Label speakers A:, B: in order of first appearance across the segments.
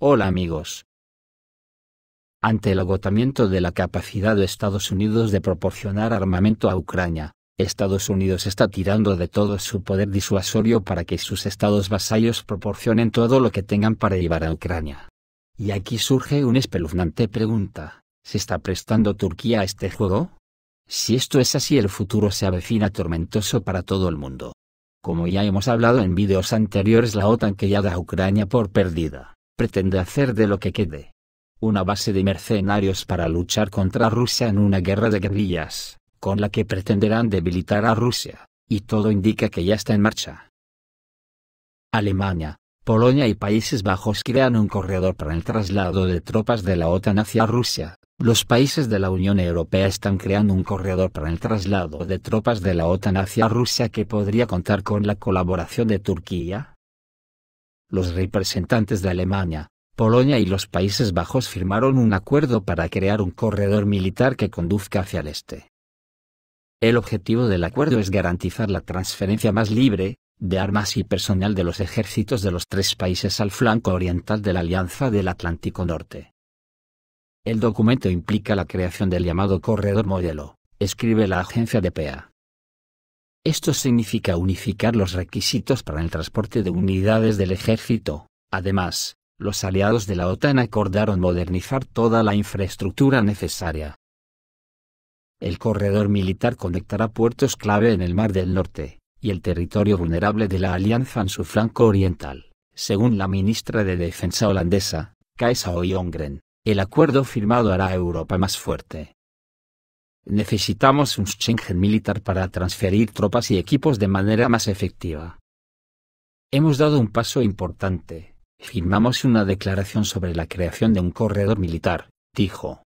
A: Hola amigos. Ante el agotamiento de la capacidad de Estados Unidos de proporcionar armamento a Ucrania, Estados Unidos está tirando de todo su poder disuasorio para que sus estados vasallos proporcionen todo lo que tengan para llevar a Ucrania. Y aquí surge una espeluznante pregunta: ¿se está prestando Turquía a este juego? Si esto es así, el futuro se avecina tormentoso para todo el mundo. Como ya hemos hablado en vídeos anteriores, la OTAN, que ya da a Ucrania por perdida, pretende hacer de lo que quede una base de mercenarios para luchar contra Rusia en una guerra de guerrillas, con la que pretenderán debilitar a Rusia, y todo indica que ya está en marcha. Alemania, Polonia y Países Bajos crean un corredor para el traslado de tropas de la OTAN hacia Rusia. Los países de la Unión Europea están creando un corredor para el traslado de tropas de la OTAN hacia Rusia que podría contar con la colaboración de Turquía. Los representantes de Alemania, Polonia y los Países Bajos firmaron un acuerdo para crear un corredor militar que conduzca hacia el este. El objetivo del acuerdo es garantizar la transferencia más libre de armas y personal de los ejércitos de los tres países al flanco oriental de la Alianza del Atlántico Norte. El documento implica la creación del llamado Corredor Modelo, escribe la agencia dpa. Esto significa unificar los requisitos para el transporte de unidades del ejército. Además, los aliados de la OTAN acordaron modernizar toda la infraestructura necesaria. El corredor militar conectará puertos clave en el Mar del Norte y el territorio vulnerable de la alianza en su flanco oriental, según la ministra de Defensa holandesa, Kajsa Ollongren. El acuerdo firmado hará a Europa más fuerte. Necesitamos un Schengen militar para transferir tropas y equipos de manera más efectiva. Hemos dado un paso importante. Firmamos una declaración sobre la creación de un corredor militar, dijo.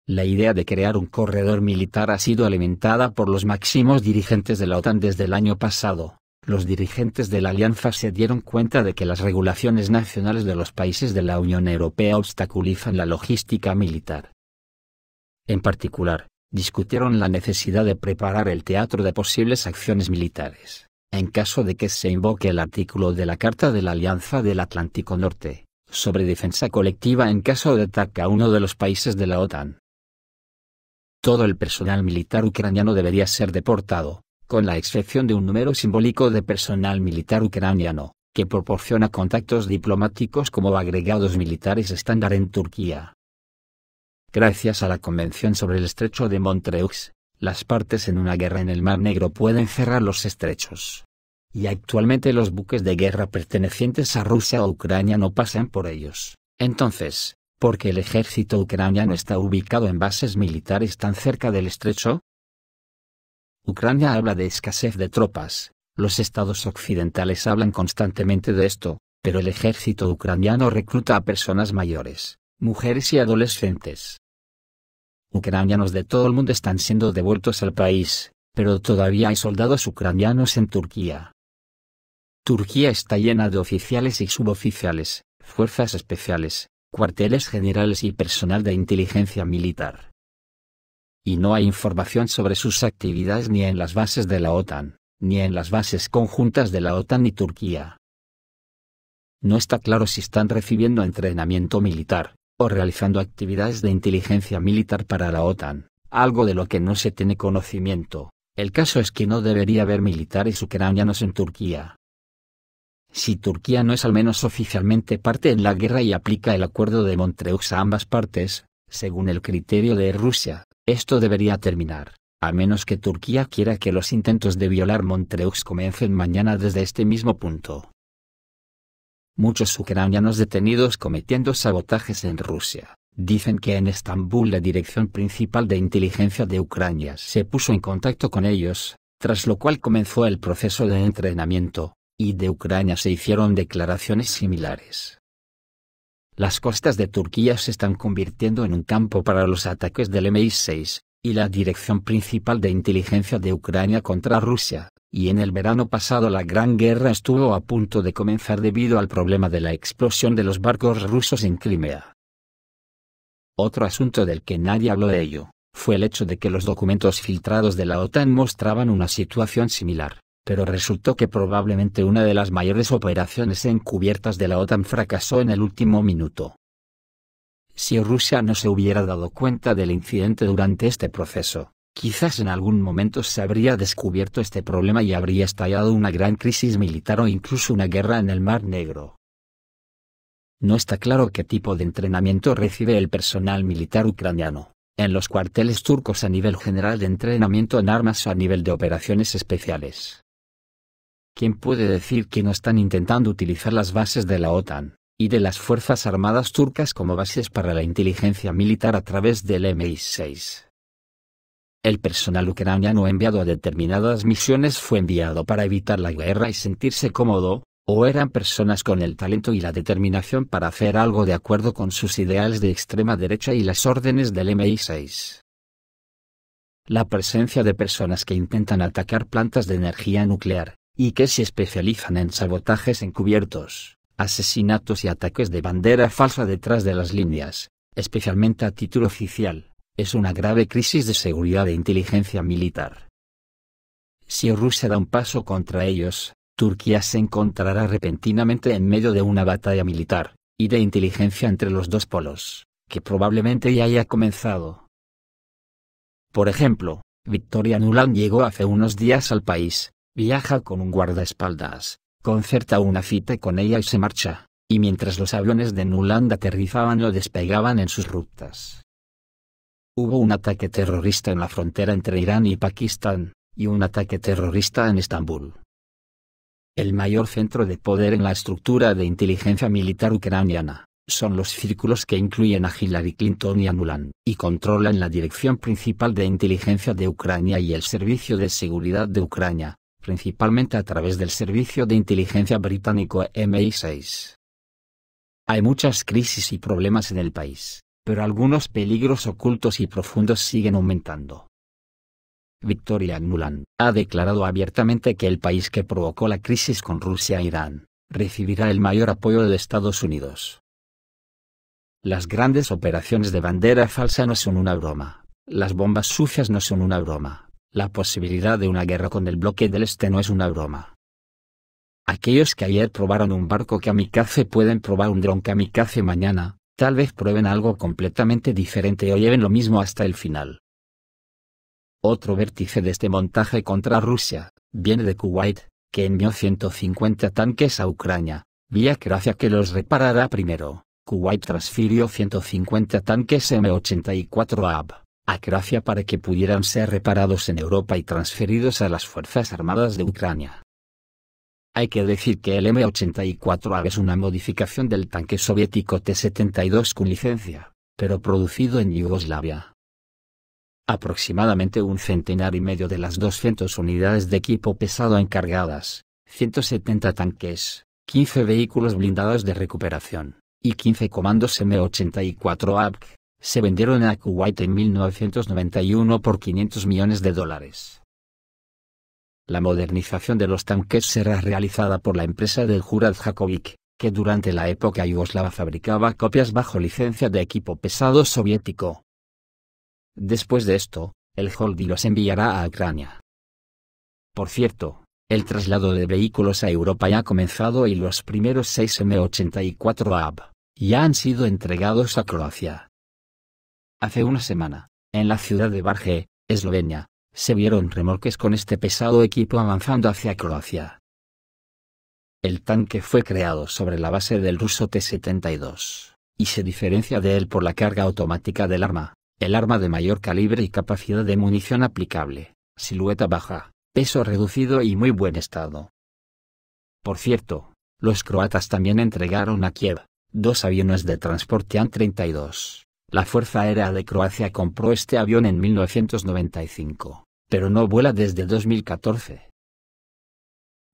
A: La idea de crear un corredor militar ha sido alimentada por los máximos dirigentes de la OTAN desde el año pasado. Los dirigentes de la alianza se dieron cuenta de que las regulaciones nacionales de los países de la Unión Europea obstaculizan la logística militar. En particular, discutieron la necesidad de preparar el teatro de posibles acciones militares, en caso de que se invoque el artículo de la Carta de la Alianza del Atlántico Norte, sobre defensa colectiva en caso de ataque a uno de los países de la OTAN. Todo el personal militar ucraniano debería ser deportado, con la excepción de un número simbólico de personal militar ucraniano, que proporciona contactos diplomáticos como agregados militares estándar en Turquía. Gracias a la Convención sobre el Estrecho de Montreux, las partes en una guerra en el Mar Negro pueden cerrar los estrechos. Y actualmente los buques de guerra pertenecientes a Rusia o Ucrania no pasan por ellos. Entonces, ¿por qué el ejército ucraniano está ubicado en bases militares tan cerca del estrecho? Ucrania habla de escasez de tropas, los estados occidentales hablan constantemente de esto, pero el ejército ucraniano recluta a personas mayores, mujeres y adolescentes. Ucranianos de todo el mundo están siendo devueltos al país, pero todavía hay soldados ucranianos en Turquía. Turquía está llena de oficiales y suboficiales, fuerzas especiales, cuarteles generales y personal de inteligencia militar. Y no hay información sobre sus actividades ni en las bases de la OTAN, ni en las bases conjuntas de la OTAN y Turquía. No está claro si están recibiendo entrenamiento militar, o realizando actividades de inteligencia militar para la OTAN, algo de lo que no se tiene conocimiento. El caso es que no debería haber militares ucranianos en Turquía. Si Turquía no es al menos oficialmente parte en la guerra y aplica el acuerdo de Montreux a ambas partes, según el criterio de Rusia, esto debería terminar, a menos que Turquía quiera que los intentos de violar Montreux comiencen mañana desde este mismo punto. Muchos ucranianos detenidos cometiendo sabotajes en Rusia dicen que en Estambul la Dirección Principal de Inteligencia de Ucrania se puso en contacto con ellos, tras lo cual comenzó el proceso de entrenamiento, y de Ucrania se hicieron declaraciones similares. Las costas de Turquía se están convirtiendo en un campo para los ataques del MI6, y la Dirección Principal de Inteligencia de Ucrania contra Rusia, y en el verano pasado la Gran Guerra estuvo a punto de comenzar debido al problema de la explosión de los barcos rusos en Crimea. Otro asunto del que nadie habló de ello, fue el hecho de que los documentos filtrados de la OTAN mostraban una situación similar, pero resultó que probablemente una de las mayores operaciones encubiertas de la OTAN fracasó en el último minuto. Si Rusia no se hubiera dado cuenta del incidente durante este proceso, quizás en algún momento se habría descubierto este problema y habría estallado una gran crisis militar o incluso una guerra en el Mar Negro. No está claro qué tipo de entrenamiento recibe el personal militar ucraniano, en los cuarteles turcos a nivel general de entrenamiento en armas o a nivel de operaciones especiales. ¿Quién puede decir que no están intentando utilizar las bases de la OTAN y de las Fuerzas Armadas turcas como bases para la inteligencia militar a través del MI6? El personal ucraniano enviado a determinadas misiones fue enviado para evitar la guerra y sentirse cómodo, o eran personas con el talento y la determinación para hacer algo de acuerdo con sus ideales de extrema derecha y las órdenes del MI6. La presencia de personas que intentan atacar plantas de energía nuclear, y que se especializan en sabotajes encubiertos, asesinatos y ataques de bandera falsa detrás de las líneas, especialmente a título oficial, es una grave crisis de seguridad e inteligencia militar. Si Rusia da un paso contra ellos, Turquía se encontrará repentinamente en medio de una batalla militar y de inteligencia entre los dos polos, que probablemente ya haya comenzado. Por ejemplo, Victoria Nuland llegó hace unos días al país, viaja con un guardaespaldas, concerta una cita con ella y se marcha, y mientras los aviones de Nuland aterrizaban o despegaban en sus rutas. Hubo un ataque terrorista en la frontera entre Irán y Pakistán, y un ataque terrorista en Estambul. El mayor centro de poder en la estructura de inteligencia militar ucraniana son los círculos que incluyen a Hillary Clinton y a Nuland, y controlan la dirección principal de inteligencia de Ucrania y el servicio de seguridad de Ucrania, principalmente a través del servicio de inteligencia británico MI6. Hay muchas crisis y problemas en el país, pero algunos peligros ocultos y profundos siguen aumentando. Victoria Nuland ha declarado abiertamente que el país que provocó la crisis con Rusia e Irán recibirá el mayor apoyo de Estados Unidos. Las grandes operaciones de bandera falsa no son una broma, las bombas sucias no son una broma, la posibilidad de una guerra con el bloque del Este no es una broma. Aquellos que ayer probaron un barco kamikaze pueden probar un dron kamikaze mañana, tal vez prueben algo completamente diferente o lleven lo mismo hasta el final. Otro vértice de este montaje contra Rusia viene de Kuwait, que envió 150 tanques a Ucrania, vía Croacia que los reparará primero. Kuwait transfirió 150 tanques M84A a Croacia para que pudieran ser reparados en Europa y transferidos a las Fuerzas Armadas de Ucrania. Hay que decir que el M84A es una modificación del tanque soviético T-72 con licencia, pero producido en Yugoslavia. Aproximadamente un centenar y medio de las 200 unidades de equipo pesado encargadas, 170 tanques, 15 vehículos blindados de recuperación, y 15 comandos M84A, se vendieron a Kuwait en 1991 por $500 millones. La modernización de los tanques será realizada por la empresa del Juraj Jakovic, que durante la época yugoslava fabricaba copias bajo licencia de equipo pesado soviético. Después de esto, el Holding los enviará a Ucrania. Por cierto, el traslado de vehículos a Europa ya ha comenzado y los primeros 6 M84A ya han sido entregados a Croacia. Hace una semana, en la ciudad de Barge, Eslovenia, se vieron remolques con este pesado equipo avanzando hacia Croacia. El tanque fue creado sobre la base del ruso T-72, y se diferencia de él por la carga automática del arma. El arma de mayor calibre y capacidad de munición aplicable, silueta baja, peso reducido y muy buen estado. Por cierto, los croatas también entregaron a Kiev 2 aviones de transporte An-32. La Fuerza Aérea de Croacia compró este avión en 1995, pero no vuela desde 2014.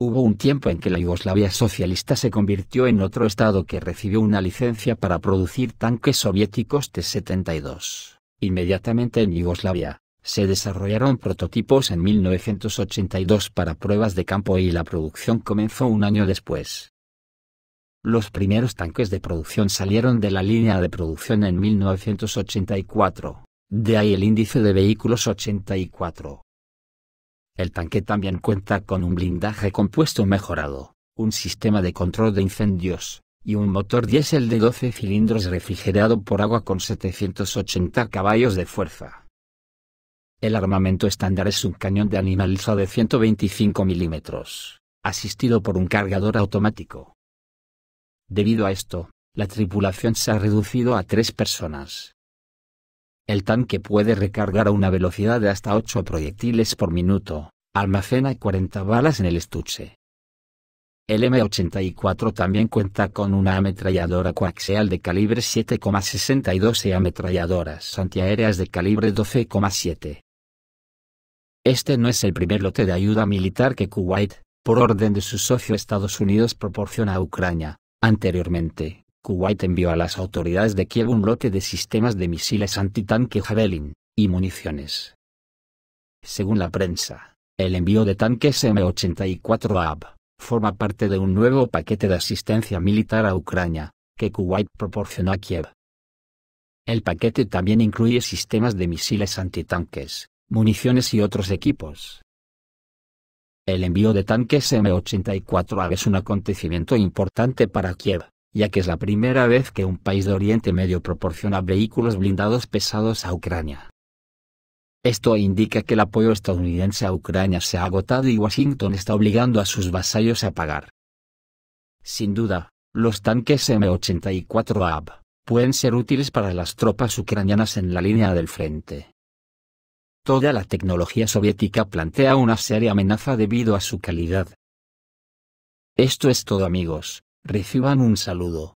A: Hubo un tiempo en que la Yugoslavia socialista se convirtió en otro estado que recibió una licencia para producir tanques soviéticos T-72. Inmediatamente en Yugoslavia, se desarrollaron prototipos en 1982 para pruebas de campo y la producción comenzó un año después. Los primeros tanques de producción salieron de la línea de producción en 1984, de ahí el índice de vehículos 84. El tanque también cuenta con un blindaje compuesto mejorado, un sistema de control de incendios, y un motor diésel de 12 cilindros refrigerado por agua con 780 caballos de fuerza. El armamento estándar es un cañón de animalizo de 125 milímetros, asistido por un cargador automático. Debido a esto, la tripulación se ha reducido a 3 personas. El tanque puede recargar a una velocidad de hasta 8 proyectiles por minuto, almacena 40 balas en el estuche. El M84 también cuenta con una ametralladora coaxial de calibre 7,62 y ametralladoras antiaéreas de calibre 12,7. Este no es el primer lote de ayuda militar que Kuwait, por orden de su socio Estados Unidos, proporciona a Ucrania. Anteriormente, Kuwait envió a las autoridades de Kiev un lote de sistemas de misiles antitanque Javelin, y municiones. Según la prensa, el envío de tanques M84A forma parte de un nuevo paquete de asistencia militar a Ucrania, que Kuwait proporcionó a Kiev. El paquete también incluye sistemas de misiles antitanques, municiones y otros equipos. El envío de tanques M84A es un acontecimiento importante para Kiev, ya que es la primera vez que un país de Oriente Medio proporciona vehículos blindados pesados a Ucrania. Esto indica que el apoyo estadounidense a Ucrania se ha agotado y Washington está obligando a sus vasallos a pagar. Sin duda, los tanques M84A pueden ser útiles para las tropas ucranianas en la línea del frente. Toda la tecnología soviética plantea una seria amenaza debido a su calidad. Esto es todo, amigos, reciban un saludo.